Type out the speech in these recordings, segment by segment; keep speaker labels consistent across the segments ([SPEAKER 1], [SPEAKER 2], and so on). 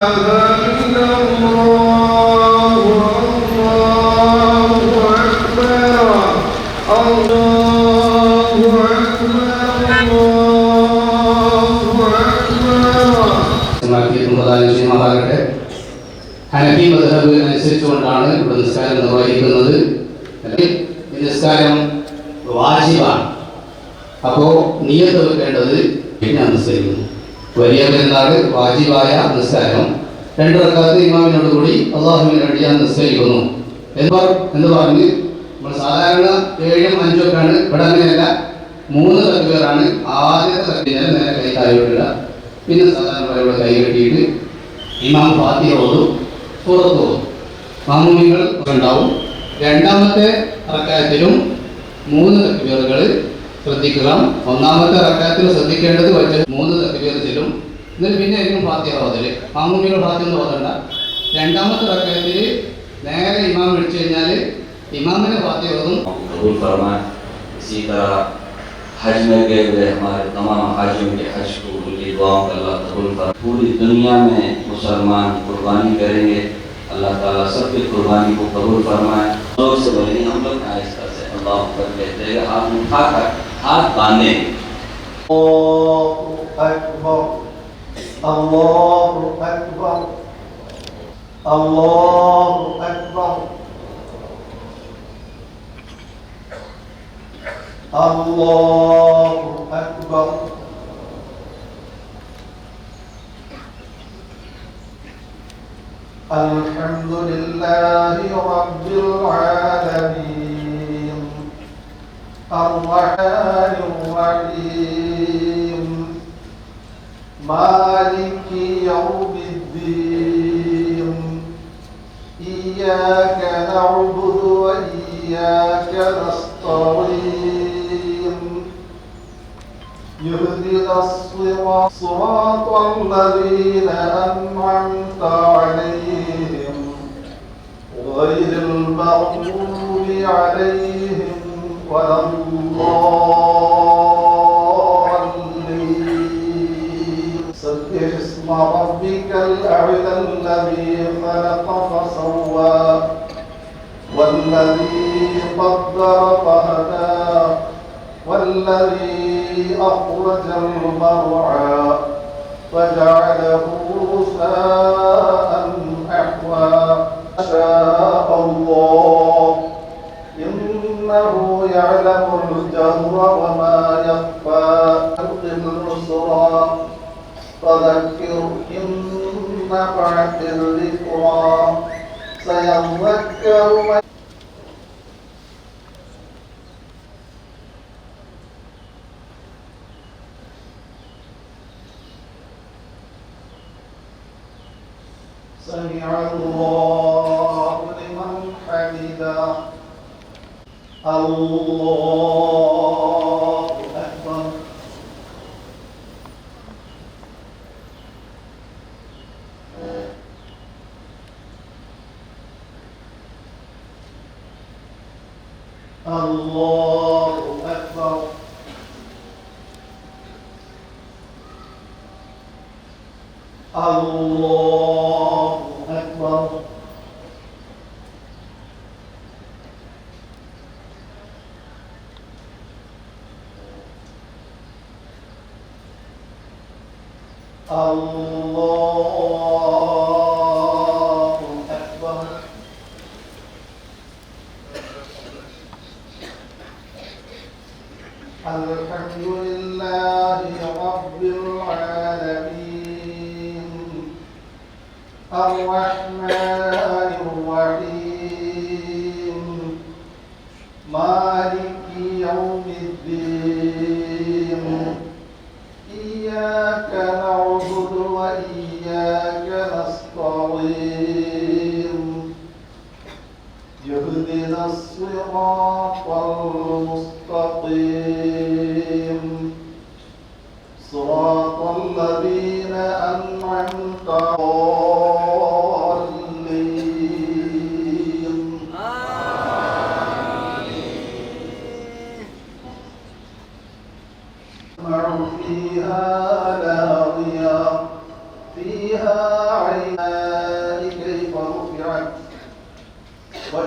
[SPEAKER 1] ഹനഫി മദ്ഹബ് അനുസരിച്ചുകൊണ്ടാണ് ഇവിടെ നിസ്കാരം നിർവഹിക്കുന്നത്. നിസ്കാരം വാജിബാണ്. അപ്പോൾ നിയ്യത്ത് വെക്കേണ്ടത് പിന്നെ അനുസരിക്കുന്നു. വലിയ പെരുന്നാൾ വാജിബായ നിസ്കാരം 2 റക്അത്ത് ഇമാമിനോട് കൂടി അല്ലാഹുവിന് വേണ്ടി ഞാൻ നിസ്കരിക്കുന്നു എന്ന് പറഞ്ഞ് നമ്മൾ സാധാരണ 7ഉം 5ഉം ഒക്കെയാണ്. ഇവിടെ അങ്ങനെയല്ല, 3 തക്ബീറാണ്. ആദ്യത്തെ തക്ബീറിന് നേരെ കൈ താഴോട്ടില്ല. പിന്നെ സാധാരണ ഇവിടെ കൈ കെട്ടിയിട്ട് ഇമാം ഫാത്തിഹ ഓതും, സൂറത്ത് ഓതും. മാമൂമികൾ ഉണ്ടാവും. 2ാമത്തെ റക്അത്തിലും 3 തക്ബീറുകൾ ശ്രദ്ധിക്കുക. 1ാമത്തെ റക്അത്തിൽ ശ്രദ്ധിക്കേണ്ടത് 3 തക്ബീർ ചെല്ലും. എന്നിട്ട് പിന്നെ ആയിരിക്കും ഫാത്തിഹ ഓതല്. മാമൂമികൾ ഫാത്തിഹ ഒന്നും ഓതണ്ട. 2ാമത്തെ റക്അത്തിൽ നേരെ ഇമാം വിളിച്ചു കഴിഞ്ഞാൽ इमाम ने बातें कबूल फरमाए। इसी तरह हज में गए हुए हमारे तमाम हाजियों के हज को उनकी दुआओं का अल्लाह कबूल फरमाए। पूरी दुनिया में मुसलमान कुर्बानी करेंगे, अल्लाह ताला सबकी कुर्बानी को कबूल फरमाए। लोग से बोलेंगे, हम लोग आहिस्ता से अल्लाह अकबर कहते हैं, हाथ उठाकर हाथ बांधे। अल्लाहु अकबर, अल्लाहु अकबर, अल्लाहु अकबर, अल्लाहु अकबर। अल्हम्दुलिल्लाहि रब्बिल आलमीन, अर्रहमानिर रहीम, मालिकि यौमिद्दीन, इय्याक नअबुदु व इय्याक नस्तईन, يهدنا الصراط الذين أنعمت عليهم غير المغضوب عليهم ولا الضالين. سبح اسم ربك الأعلى الذي خلق فسوى والذي قدر فهدى والذي أخرج المرعى فجعله غثاء أحوى. شاء الله إنه يعلم الجهر وما يخفى. ألقم النصرى فذكر إن نفعت الذكرى سيذكر من سمع الله لمن حمده. الله أكبر. الله أكبر. الله أكبر. الله أكبر. الحمد لله رب العالمين، الرحمن الرحيم، مالك يوم الدين، إياك نعبد وإياك نستعين، يهدنا الصراط المستقيم، صراط الذين أنعمت عليهم.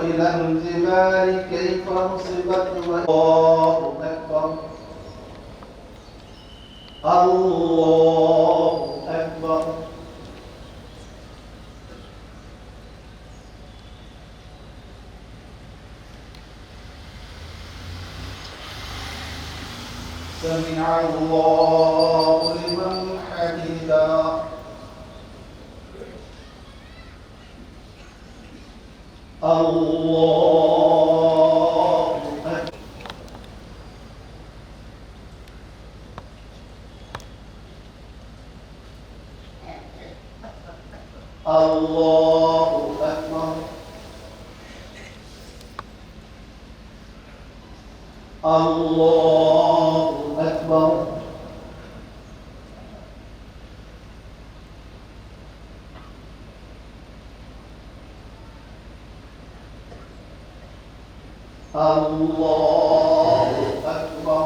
[SPEAKER 2] وإلى الجبال كيف نصبت الله أكبر الله أكبر سمع الله لمن حمده الله أكبر الله أكبر الله أكبر الله أكبر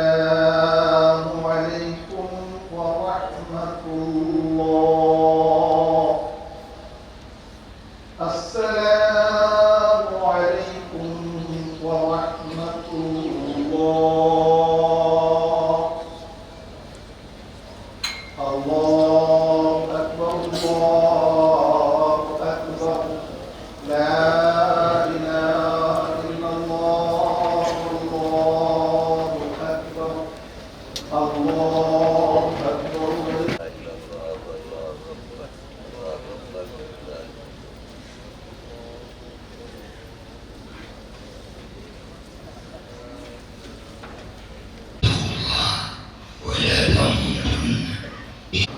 [SPEAKER 2] السلام عليكم ورحمة الله السلام عليكم ورحمة الله الله أكبر الله أكبر لا إله إلا الله الله أكبر الله أكبر
[SPEAKER 3] ولا تموتن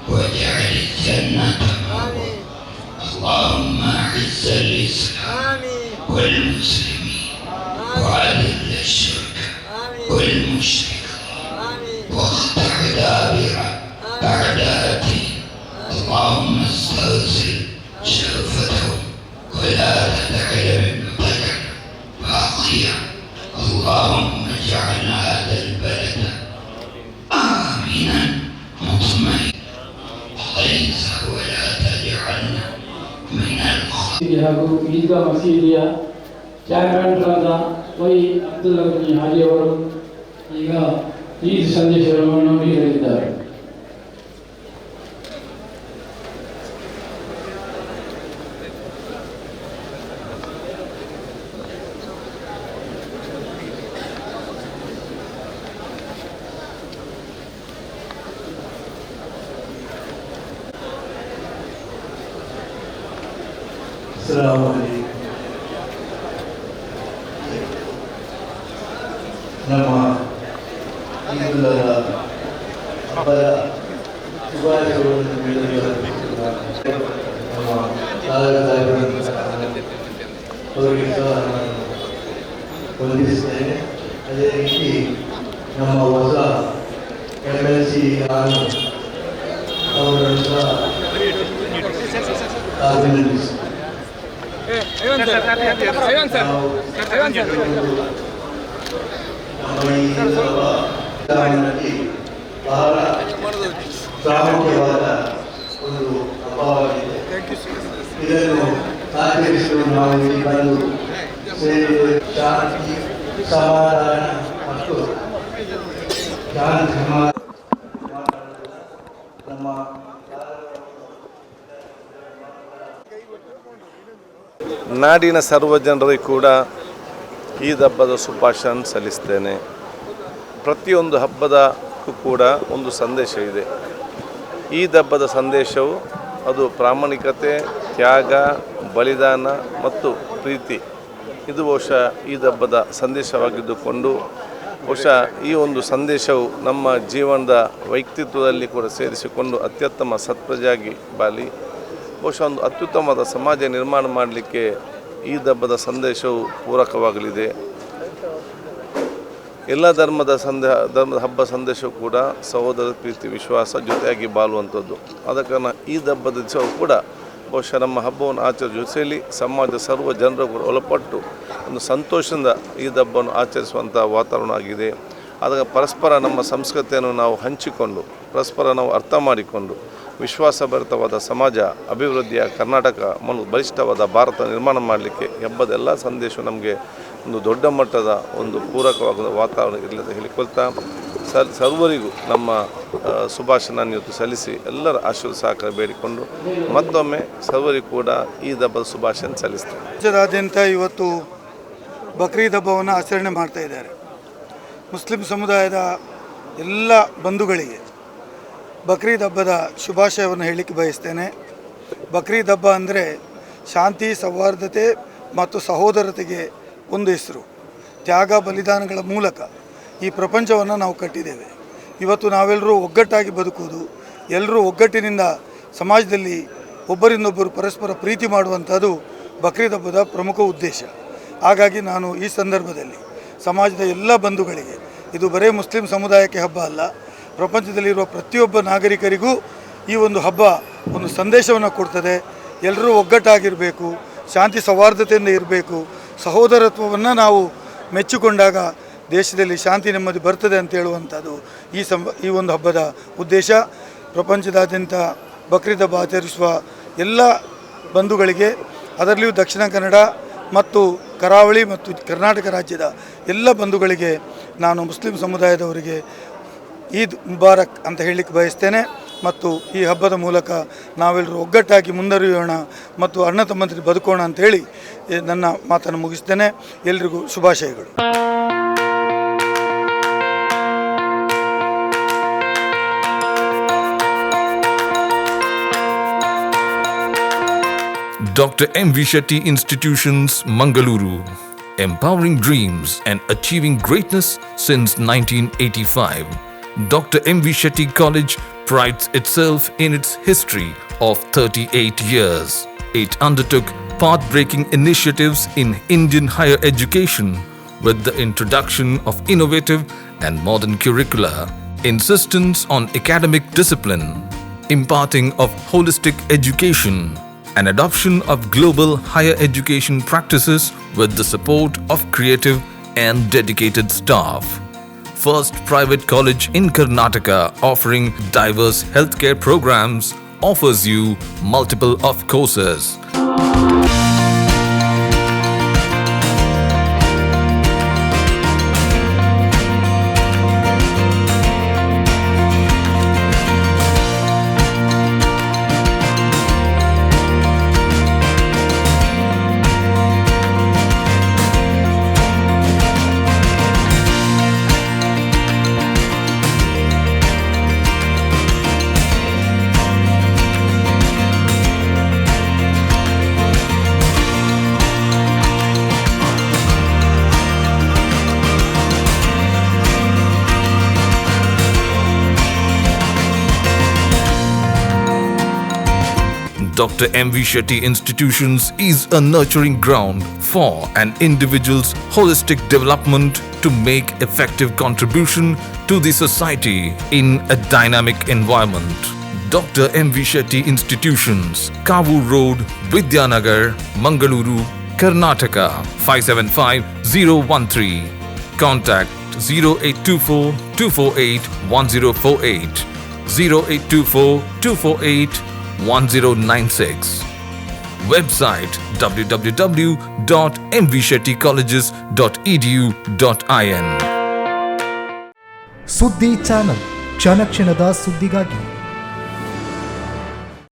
[SPEAKER 3] واجعل الجنة اللهم أعز الإسلام والمسلمين وأذل الشرك والمشركين واقطع دابر أعدائك اللهم استرسل شرفتهم ولا تدع لهم قدر باقيا اللهم اجعل هذا البلد آمنا مطمئنا ليس ولا تجعلنا من الخاسرين.
[SPEAKER 4] ಹಾಗೂ ಈದ್ಗಾ ಮಸೀದಿಯ ಚಾರ್ಮನ್ರಾದ ವೈ ಅಬ್ದುಲ್ಲಾ ಗನಿ ಹಾಜಿ ಅವರು ಈಗ ಈದ್ ಸಂದೇಶವನ್ನು ನೀಡಲಿದ್ದಾರೆ.
[SPEAKER 2] السلام عليكم ನಮ್ಮ ಈದುಲ್ ಹಬ್ಬದ ಶುಭಾಶಯಗಳನ್ನು ನೀಡಲು ನಮ್ಮ ಅವರಿಗೆ ಸಹ ವಂದಿಸುತ್ತೇನೆ. ಅದೇ ರೀತಿ ನಮ್ಮ ಹೊಸ MLC ಅವರನ್ನು ಸಹ ಅಭಿನಂದಿಸುತ್ತೇನೆ. ಬಹಳ ಪ್ರಾಮುಖ್ಯವಾದ ಒಂದು ಹಬ್ಬವಾಗಿದೆ. ಇದನ್ನು ಆಚರಿಸಲು ನಾವು ಇಲ್ಲಿ ಬಂದು ಸೇರಿ ಶಾಂತಿ ಸಮಾಧಾನ ಮತ್ತು ಶಾಂತಿ ಸಮಾಧಾನ ನಮ್ಮ
[SPEAKER 5] ನಾಡಿನ ಸರ್ವ ಜನರಿಗೂ ಕೂಡ ಈದ್ ಹಬ್ಬದ ಶುಭಾಶಯ ಸಲ್ಲಿಸ್ತೇನೆ. ಪ್ರತಿಯೊಂದು ಹಬ್ಬದಕ್ಕೂ ಕೂಡ ಒಂದು ಸಂದೇಶ ಇದೆ. ಈದ್ ಹಬ್ಬದ ಸಂದೇಶವು ಅದು ಪ್ರಾಮಾಣಿಕತೆ ತ್ಯಾಗ, ಬಲಿದಾನ ಮತ್ತು ಪ್ರೀತಿ ಇದು ಬಹುಶಃ ಈದ್ ಹಬ್ಬದ ಸಂದೇಶವಾಗಿದ್ದುಕೊಂಡು ಬಹುಶಃ ಈ ಒಂದು ಸಂದೇಶವು ನಮ್ಮ ಜೀವನದ ವ್ಯಕ್ತಿತ್ವದಲ್ಲಿ ಕೂಡ ಸೇರಿಸಿಕೊಂಡು ಅತ್ಯುತ್ತಮ ಸತ್ಪ್ರಜೆಯಾಗಿ ಬಾಳಿ ಬಹುಶಃ ಒಂದು ಅತ್ಯುತ್ತಮವಾದ ಸಮಾಜ ನಿರ್ಮಾಣ ಮಾಡಲಿಕ್ಕೆ ಈದ್ ಹಬ್ಬದ ಸಂದೇಶವು ಪೂರಕವಾಗಲಿದೆ. ಎಲ್ಲ ಧರ್ಮದ ಹಬ್ಬ ಸಂದೇಶವು ಕೂಡ ಸಹೋದರ ಪ್ರೀತಿ ವಿಶ್ವಾಸ ಜೊತೆಯಾಗಿ ಬಾಳುವಂಥದ್ದು. ಆದ ಕಾರಣ ಈದ್ ಹಬ್ಬದ ದಿವಸವೂ ಕೂಡ ಬಹುಶಃ ನಮ್ಮ ಹಬ್ಬವನ್ನು ಆಚರಿಸುವ ಜೊತೆಯಲ್ಲಿ ಸಮಾಜದ ಸರ್ವ ಜನರು ಕೂಡ ಒಳಪಟ್ಟು ಒಂದು ಸಂತೋಷದಿಂದ ಈದ್ ಹಬ್ಬವನ್ನು ಆಚರಿಸುವಂಥ ವಾತಾವರಣ ಆಗಿದೆ. ಆದಾಗ ಪರಸ್ಪರ ನಮ್ಮ ಸಂಸ್ಕೃತಿಯನ್ನು ನಾವು ಹಂಚಿಕೊಂಡು ಪರಸ್ಪರ ನಾವು ಅರ್ಥ ಮಾಡಿಕೊಂಡು ವಿಶ್ವಾಸಭರಿತವಾದ ಸಮಾಜ ಅಭಿವೃದ್ಧಿಯ ಕರ್ನಾಟಕ ಬಲಿಷ್ಠವಾದ ಭಾರತ ನಿರ್ಮಾಣ ಮಾಡಲಿಕ್ಕೆ ಹಬ್ಬದ ಎಲ್ಲ ಸಂದೇಶ ನಮಗೆ ಒಂದು ದೊಡ್ಡ ಮಟ್ಟದ ಒಂದು ಪೂರಕವಾದ ವಾತಾವರಣ ಇರಲಿ ಅಂತ ಹೇಳಿಕೊಳ್ತಾ ಸರ್ವರಿಗೂ ನಮ್ಮ ಶುಭಾಶಯ ಇವತ್ತು ಸಲ್ಲಿಸಿ ಎಲ್ಲರ ಆಶೀರ್ವಾದ ಸಹಕಾರ ಬೇಡಿಕೊಂಡು ಮತ್ತೊಮ್ಮೆ ಸರ್ವರಿಗೂ ಕೂಡ ಈದ್ ಹಬ್ಬದ ಶುಭಾಶಯ ಸಲ್ಲಿಸ್ತೇನೆ.
[SPEAKER 6] ರಾಜ್ಯಾದ್ಯಂತ ಇವತ್ತು ಬಕ್ರೀದ್ ಹಬ್ಬವನ್ನು ಆಚರಣೆ ಮಾಡ್ತಾ ಇದ್ದಾರೆ. ಮುಸ್ಲಿಂ ಸಮುದಾಯದ ಎಲ್ಲ ಬಂಧುಗಳಿಗೆ ಬಕ್ರೀದ್ ಹಬ್ಬದ ಶುಭಾಶಯವನ್ನು ಹೇಳಲಿಕ್ಕೆ ಬಯಸ್ತೇನೆ. ಬಕ್ರೀದ್ ಹಬ್ಬ ಅಂದರೆ ಶಾಂತಿ, ಸೌಹಾರ್ದತೆ ಮತ್ತು ಸಹೋದರತೆಗೆ ಒಂದು ಹೆಸರು. ತ್ಯಾಗ ಬಲಿದಾನಗಳ ಮೂಲಕ ಈ ಪ್ರಪಂಚವನ್ನು ನಾವು ಕಟ್ಟಿದ್ದೇವೆ. ಇವತ್ತು ನಾವೆಲ್ಲರೂ ಒಗ್ಗಟ್ಟಾಗಿ ಬದುಕುವುದು, ಎಲ್ಲರೂ ಒಗ್ಗಟ್ಟಿನಿಂದ ಸಮಾಜದಲ್ಲಿ ಒಬ್ಬರಿಂದೊಬ್ಬರು ಪರಸ್ಪರ ಪ್ರೀತಿ ಮಾಡುವಂಥದ್ದು ಬಕ್ರೀದ್ ಹಬ್ಬದ ಪ್ರಮುಖ ಉದ್ದೇಶ. ಹಾಗಾಗಿ ನಾನು ಈ ಸಂದರ್ಭದಲ್ಲಿ ಸಮಾಜದ ಎಲ್ಲ ಬಂಧುಗಳಿಗೆ, ಇದು ಬರೀ ಮುಸ್ಲಿಂ ಸಮುದಾಯಕ್ಕೆ ಹಬ್ಬ ಅಲ್ಲ, ಪ್ರಪಂಚದಲ್ಲಿರುವ ಪ್ರತಿಯೊಬ್ಬ ನಾಗರಿಕರಿಗೂ ಈ ಒಂದು ಹಬ್ಬ ಒಂದು ಸಂದೇಶವನ್ನು ಕೊಡ್ತದೆ. ಎಲ್ಲರೂ ಒಗ್ಗಟ್ಟಾಗಿರಬೇಕು, ಶಾಂತಿ ಸೌಹಾರ್ದತೆಯಿಂದ ಇರಬೇಕು, ಸಹೋದರತ್ವವನ್ನು ನಾವು ಮೆಚ್ಚಿಕೊಂಡಾಗ ದೇಶದಲ್ಲಿ ಶಾಂತಿ ನೆಮ್ಮದಿ ಬರ್ತದೆ ಅಂತ ಹೇಳುವಂಥದ್ದು ಈ ಒಂದು ಹಬ್ಬದ ಉದ್ದೇಶ. ಪ್ರಪಂಚದಾದ್ಯಂತ ಬಕ್ರೀದ್ ಹಬ್ಬ ಆಚರಿಸುವ ಎಲ್ಲ ಬಂಧುಗಳಿಗೆ, ಅದರಲ್ಲಿಯೂ ದಕ್ಷಿಣ ಕನ್ನಡ ಮತ್ತು ಕರಾವಳಿ ಮತ್ತು ಕರ್ನಾಟಕ ರಾಜ್ಯದ ಎಲ್ಲ ಬಂಧುಗಳಿಗೆ ನಾನು ಮುಸ್ಲಿಂ ಸಮುದಾಯದವರಿಗೆ ಈದ್ ಮುಬಾರಕ್ ಅಂತ ಹೇಳಲಿಕ್ಕೆ ಬಯಸ್ತೇನೆ. ಮತ್ತು ಈ ಹಬ್ಬದ ಮೂಲಕ ನಾವೆಲ್ಲರೂ ಒಗ್ಗಟ್ಟಾಗಿ ಮುಂದುವರಿಯೋಣ ಮತ್ತು ಅಣ್ಣ ತಮ್ಮಂದಿರು ಬದುಕೋಣ ಅಂತೇಳಿ ನನ್ನ ಮಾತನ್ನು ಮುಗಿಸ್ತೇನೆ. ಎಲ್ರಿಗೂ ಶುಭಾಶಯಗಳು.
[SPEAKER 7] Dr. M.V. Shetty Institutions, Mangaluru. Empowering dreams and achieving greatness since 1985. Dr. M.V. Shetty College prides itself in its history of 38 years. It undertook path-breaking initiatives in Indian higher education with the introduction of innovative and modern curricula, insistence on academic discipline, imparting of holistic education, and adoption of global higher education practices with the support of creative and dedicated staff. First private college in Karnataka offering diverse healthcare programs, offers you multiple of courses. Dr. M.V. Shetty Institutions is a nurturing ground for an individual's holistic development to make effective contribution to the society in a dynamic environment. Dr. M.V. Shetty Institutions, Kavu Road, Vidyanagar, Mangaluru, Karnataka, 575013. Contact 0824 248 1048, 0824 248 1096. Website www.mvshettycolleges.edu.in.
[SPEAKER 8] ಸುದ್ದಿ channel, ಕ್ಷಣ ಕ್ಷಣದ ಸುದ್ದಿಗಾಗಿ